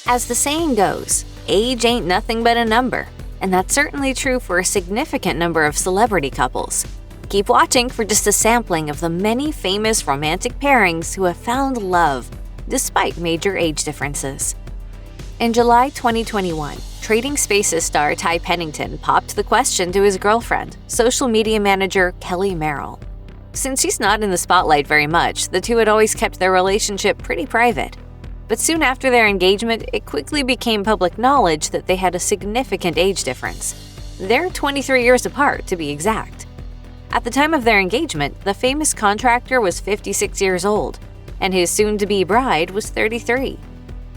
As the saying goes, age ain't nothing but a number, and that's certainly true for a significant number of celebrity couples. Keep watching for just a sampling of the many famous romantic pairings who have found love despite major age differences. In July 2021, Trading Spaces star Ty Pennington popped the question to his girlfriend, social media manager Kellee Merrell. Since she's not in the spotlight very much, the two had always kept their relationship pretty private. But soon after their engagement, it quickly became public knowledge that they had a significant age difference. They're 23 years apart, to be exact. At the time of their engagement, the famous contractor was 56 years old, and his soon-to-be bride was 33.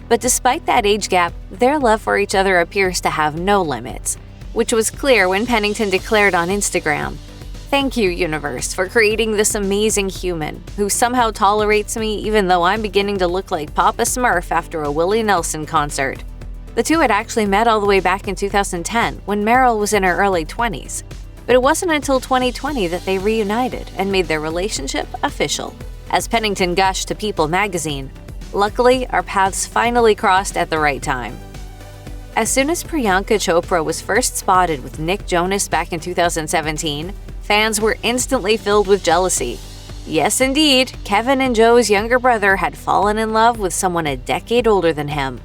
But despite that age gap, their love for each other appears to have no limits, which was clear when Pennington declared on Instagram, "Thank you, universe, for creating this amazing human who somehow tolerates me even though I'm beginning to look like Papa Smurf after a Willie Nelson concert." The two had actually met all the way back in 2010 when Merrell was in her early 20s. But it wasn't until 2020 that they reunited and made their relationship official. As Pennington gushed to People magazine, "Luckily, our paths finally crossed at the right time." As soon as Priyanka Chopra was first spotted with Nick Jonas back in 2017, fans were instantly filled with jealousy. Yes, indeed, Kevin and Joe's younger brother had fallen in love with someone a decade older than him.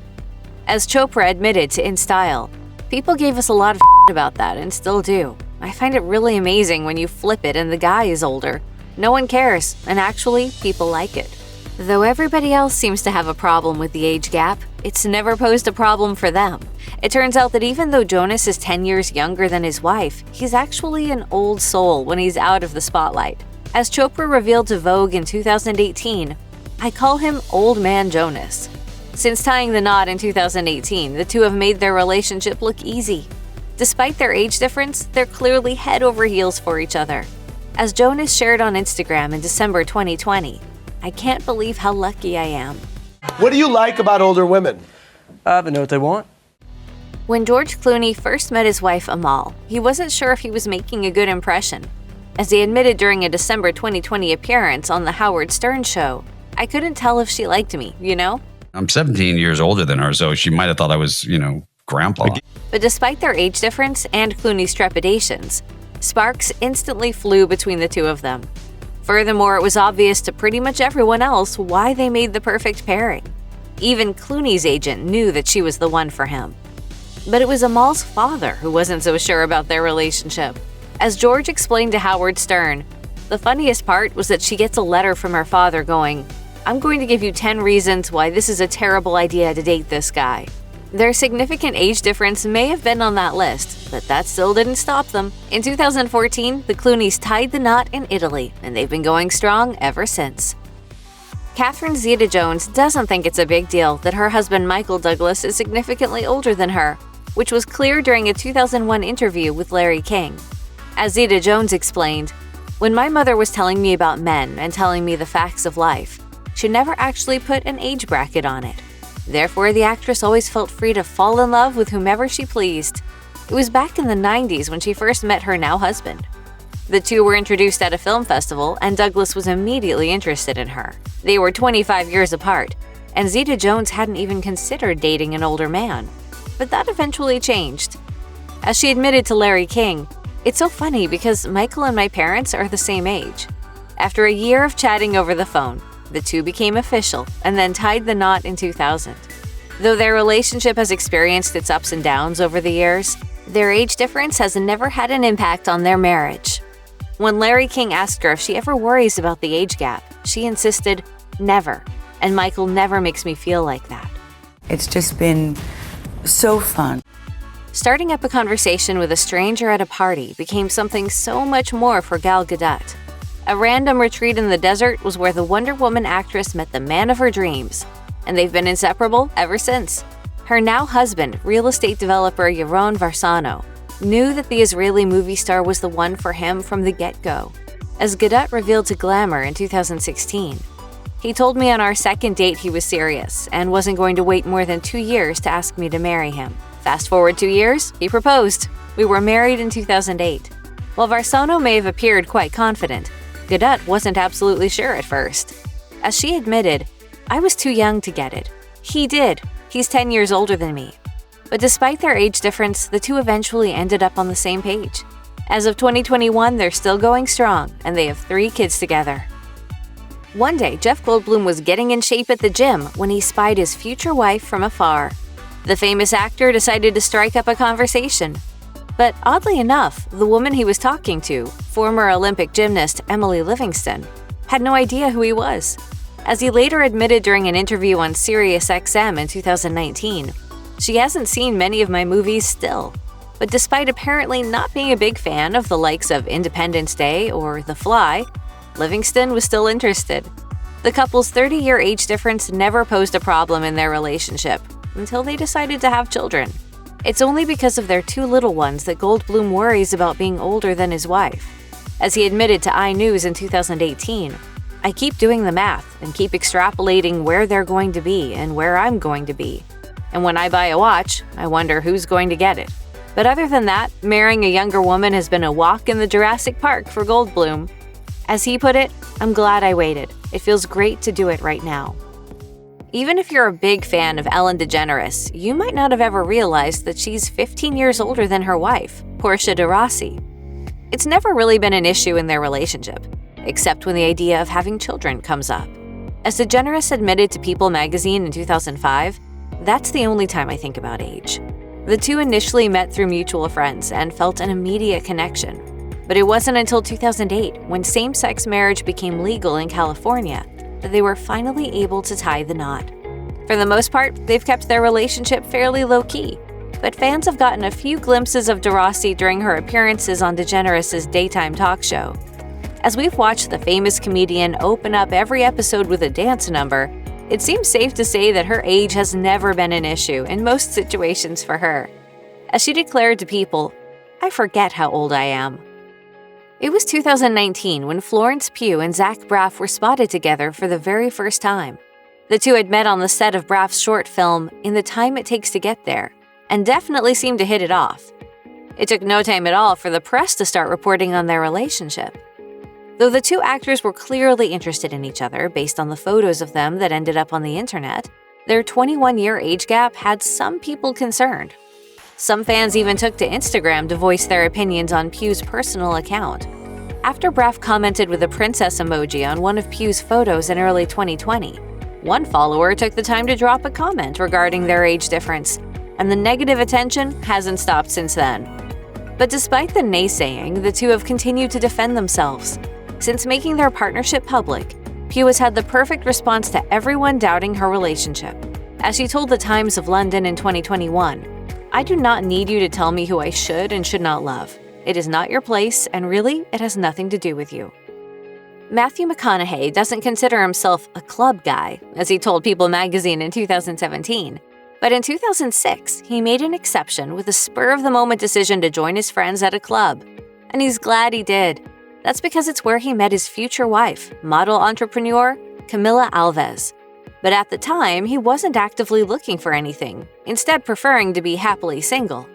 As Chopra admitted to InStyle, "People gave us a lot of about that and still do. I find it really amazing when you flip it and the guy is older. No one cares, and actually, people like it." Though everybody else seems to have a problem with the age gap, it's never posed a problem for them. It turns out that even though Jonas is 10 years younger than his wife, he's actually an old soul when he's out of the spotlight. As Chopra revealed to Vogue in 2018, "I call him Old Man Jonas." Since tying the knot in 2018, the two have made their relationship look easy. Despite their age difference, they're clearly head over heels for each other. As Jonas shared on Instagram in December 2020, "I can't believe how lucky I am." What do you like about older women? They know what they want. When George Clooney first met his wife Amal, he wasn't sure if he was making a good impression. As he admitted during a December 2020 appearance on The Howard Stern Show, "I couldn't tell if she liked me, you know?" I'm 17 years older than her, so she might have thought I was, grandpa. But despite their age difference and Clooney's trepidations, sparks instantly flew between the two of them. Furthermore, it was obvious to pretty much everyone else why they made the perfect pairing. Even Clooney's agent knew that she was the one for him. But it was Amal's father who wasn't so sure about their relationship. As George explained to Howard Stern, the funniest part was that she gets a letter from her father going, "I'm going to give you 10 reasons why this is a terrible idea to date this guy." Their significant age difference may have been on that list, but that still didn't stop them. In 2014, the Clooneys tied the knot in Italy, and they've been going strong ever since. Catherine Zeta-Jones doesn't think it's a big deal that her husband Michael Douglas is significantly older than her, which was clear during a 2001 interview with Larry King. As Zeta-Jones explained, "When my mother was telling me about men and telling me the facts of life, she never actually put an age bracket on it. Therefore, the actress always felt free to fall in love with whomever she pleased. It was back in the 90s when she first met her now husband. The two were introduced at a film festival, and Douglas was immediately interested in her. They were 25 years apart, and Zeta-Jones hadn't even considered dating an older man. But that eventually changed. As she admitted to Larry King, "It's so funny because Michael and my parents are the same age." After a year of chatting over the phone, the two became official and then tied the knot in 2000. Though their relationship has experienced its ups and downs over the years, their age difference has never had an impact on their marriage. When Larry King asked her if she ever worries about the age gap, she insisted, "Never, and Michael never makes me feel like that." It's just been so fun. Starting up a conversation with a stranger at a party became something so much more for Gal Gadot. A random retreat in the desert was where the Wonder Woman actress met the man of her dreams, and they've been inseparable ever since. Her now husband, real estate developer Jaron Varsano, knew that the Israeli movie star was the one for him from the get-go. As Gadot revealed to Glamour in 2016, "He told me on our second date he was serious and wasn't going to wait more than 2 years to ask me to marry him. Fast forward 2 years, he proposed. We were married in 2008. While Varsano may have appeared quite confident, Gadot wasn't absolutely sure at first. As she admitted, "I was too young to get it. He did. He's 10 years older than me. But despite their age difference, the two eventually ended up on the same page. As of 2021, they're still going strong, and they have 3 kids together. One day, Jeff Goldblum was getting in shape at the gym when he spied his future wife from afar. The famous actor decided to strike up a conversation. But oddly enough, the woman he was talking to, former Olympic gymnast Emilie Livingston, had no idea who he was. As he later admitted during an interview on SiriusXM in 2019, she hasn't seen many of my movies still. But despite apparently not being a big fan of the likes of Independence Day or The Fly, Livingston was still interested. The couple's 30-year age difference never posed a problem in their relationship until they decided to have children. It's only because of their 2 little ones that Goldblum worries about being older than his wife. As he admitted to iNews in 2018, "I keep doing the math and keep extrapolating where they're going to be and where I'm going to be. And when I buy a watch, I wonder who's going to get it." But other than that, marrying a younger woman has been a walk in the Jurassic Park for Goldblum. As he put it, "I'm glad I waited. It feels great to do it right now." Even if you're a big fan of Ellen DeGeneres, you might not have ever realized that she's 15 years older than her wife, Portia de Rossi. It's never really been an issue in their relationship, except when the idea of having children comes up. As DeGeneres admitted to People magazine in 2005, "That's the only time I think about age." The two initially met through mutual friends and felt an immediate connection. But it wasn't until 2008, when same-sex marriage became legal in California, that they were finally able to tie the knot. For the most part, they've kept their relationship fairly low-key, but fans have gotten a few glimpses of de Rossi during her appearances on DeGeneres' daytime talk show. As we've watched the famous comedian open up every episode with a dance number, it seems safe to say that her age has never been an issue in most situations for her. As she declared to People, "I forget how old I am." It was 2019 when Florence Pugh and Braff were spotted together for the very first time. The two had met on the set of Braff's short film, In the Time It Takes to Get There, and definitely seemed to hit it off. It took no time at all for the press to start reporting on their relationship. Though the two actors were clearly interested in each other based on the photos of them that ended up on the internet, their 21-year age gap had some people concerned. Some fans even took to Instagram to voice their opinions on Pugh's personal account. After Braff commented with a princess emoji on one of Pugh's photos in early 2020, one follower took the time to drop a comment regarding their age difference, and the negative attention hasn't stopped since then. But despite the naysaying, the two have continued to defend themselves. Since making their partnership public, Pugh has had the perfect response to everyone doubting her relationship. As she told the Times of London in 2021, "I do not need you to tell me who I should and should not love. It is not your place, and really, it has nothing to do with you." Matthew McConaughey doesn't consider himself a club guy, as he told People magazine in 2017. But in 2006, he made an exception with a spur-of-the-moment decision to join his friends at a club. And he's glad he did. That's because it's where he met his future wife, model entrepreneur Camila Alves. But at the time, he wasn't actively looking for anything, instead preferring to be happily single.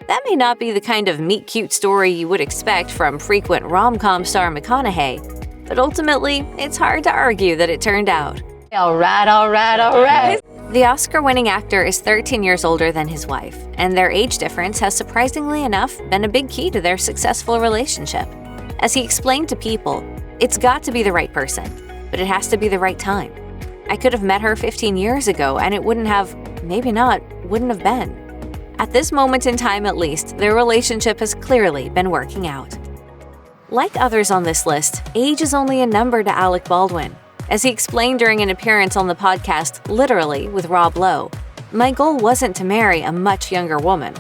That may not be the kind of meet-cute story you would expect from frequent rom-com star McConaughey, but ultimately, it's hard to argue that it turned out. All right. The Oscar-winning actor is 13 years older than his wife, and their age difference has surprisingly enough been a big key to their successful relationship. As he explained to People, "It's got to be the right person, but it has to be the right time. I could have met her 15 years ago and it wouldn't have been. At this moment in time at least, their relationship has clearly been working out." Like others on this list, age is only a number to Alec Baldwin. As he explained during an appearance on the podcast Literally with Rob Lowe, "My goal wasn't to marry a much younger woman."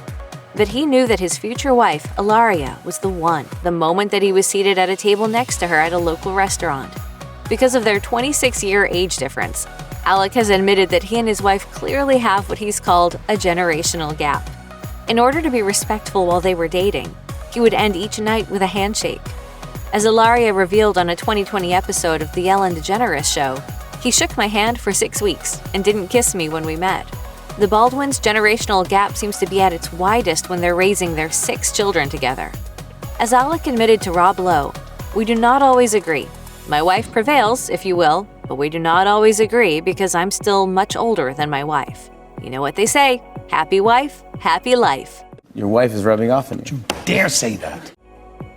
But he knew that his future wife, Hilaria, was the one the moment that he was seated at a table next to her at a local restaurant. Because of their 26-year age difference, Alec has admitted that he and his wife clearly have what he's called a generational gap. In order to be respectful while they were dating, he would end each night with a handshake. As Hilaria revealed on a 2020 episode of The Ellen DeGeneres Show, "He shook my hand for 6 weeks and didn't kiss me when we met." The Baldwins' generational gap seems to be at its widest when they're raising their 6 children together. As Alec admitted to Rob Lowe, "We do not always agree. My wife prevails, if you will, but we do not always agree because I'm still much older than my wife." You know what they say, happy wife, happy life. Your wife is rubbing off on you. Dare say that.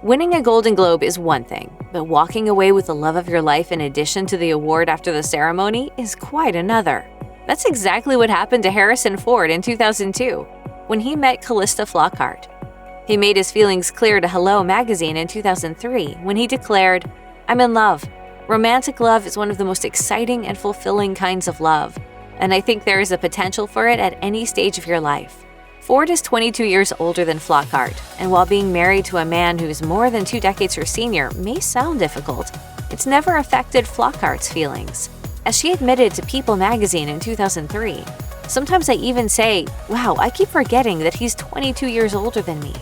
Winning a Golden Globe is one thing, but walking away with the love of your life in addition to the award after the ceremony is quite another. That's exactly what happened to Harrison Ford in 2002, when he met Calista Flockhart. He made his feelings clear to Hello magazine in 2003 when he declared, "I'm in love. Romantic love is one of the most exciting and fulfilling kinds of love, and I think there is a potential for it at any stage of your life." Ford is 22 years older than Flockhart, and while being married to a man who is more than 2 decades her senior may sound difficult, it's never affected Flockhart's feelings. As she admitted to People magazine in 2003, "Sometimes I even say, wow, I keep forgetting that he's 22 years older than me."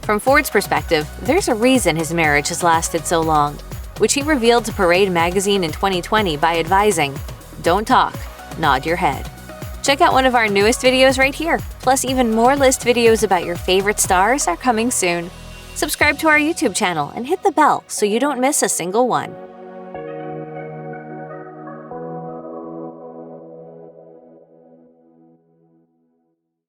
From Ford's perspective, there's a reason his marriage has lasted so long, which he revealed to Parade magazine in 2020 by advising, "Don't talk, nod your head." Check out one of our newest videos right here. Plus, even more list videos about your favorite stars are coming soon. Subscribe to our YouTube channel and hit the bell so you don't miss a single one.